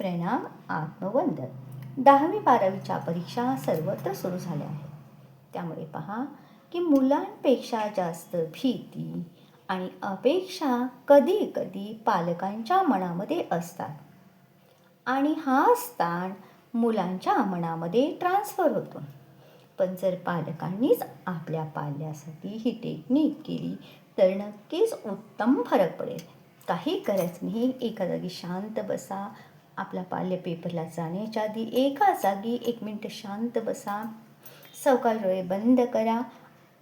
प्रणाम आत्मवंदन. 10वी-12वीच्या परीक्षा सर्वत्र सुरू झाल्या आहेत. त्यामुळे पहा की मुलांपेक्षा जास्त भीती आणि अपेक्षा कधी कधी पालकांच्या मनामध्ये असतात आणि हाच ताण मुलांच्या मनामध्ये ट्रान्सफर होतो. पण जर पालकांनीच आपल्या पाल्यासाठी ही टेक्निक केली तर नक्कीच उत्तम फरक पडेल. काही करायचं नाही, एका जागी शांत बसा. आपला पाल्य पेपरला जाण्याच्या आधी एका जागी 1 मिनिट शांत बसा. सावकाश डोळे बंद करा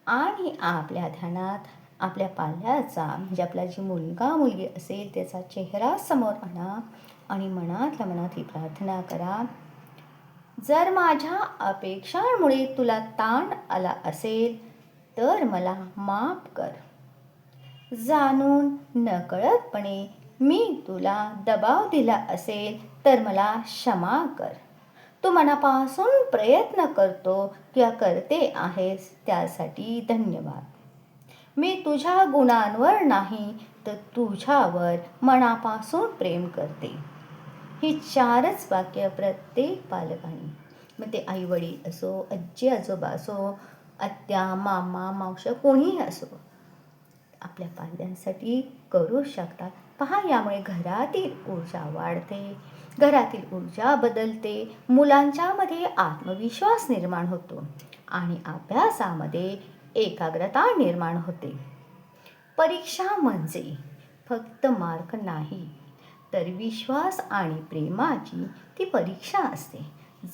आणि आपल्या ध्यानात आपल्या पाल्याचा म्हणजे आपला जी मुलगा मुलगी असेल त्याचा चेहरा समोर आणा आणि मनातल्या मनात ही प्रार्थना करा. जर माझ्या अपेक्षांमुळे तुला ताण आला असेल तर मला माफ कर. जाणून नकळतपणे मी तुला दबाव दिला असेल तर मला क्षमा कर. तू मनापासून प्रयत्न करतो किंवा करते आहेस त्यासाठी धन्यवाद. मी तुझ्या गुणांवर नाही तर तुझ्यावर मनापासून प्रेम करते. ही 4च वाक्य प्रत्येक पालकाने, मग ते आईवडील असो, आजी आजोबा असो, आत्या मामा मावशी कोणीही असो, आपल्या पाल्यांसाठी करू शकतात. पहा, यामुळे घरातील ऊर्जा वाढते, घरातील ऊर्जा बदलते, मुलांच्यामध्ये आत्मविश्वास निर्माण होतो आणि अभ्यासामध्ये एकाग्रता निर्माण होते. परीक्षा म्हणजे फक्त मार्क नाही तर विश्वास आणि प्रेमाची ती परीक्षा असते.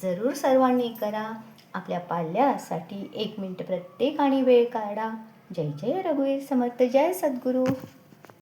जरूर सर्वांनी करा. आपल्या पाल्यासाठी 1 मिनिट प्रत्येकाने वेळ काढा. जय जय रघुवीर समर्थ. जय सद्गुरू.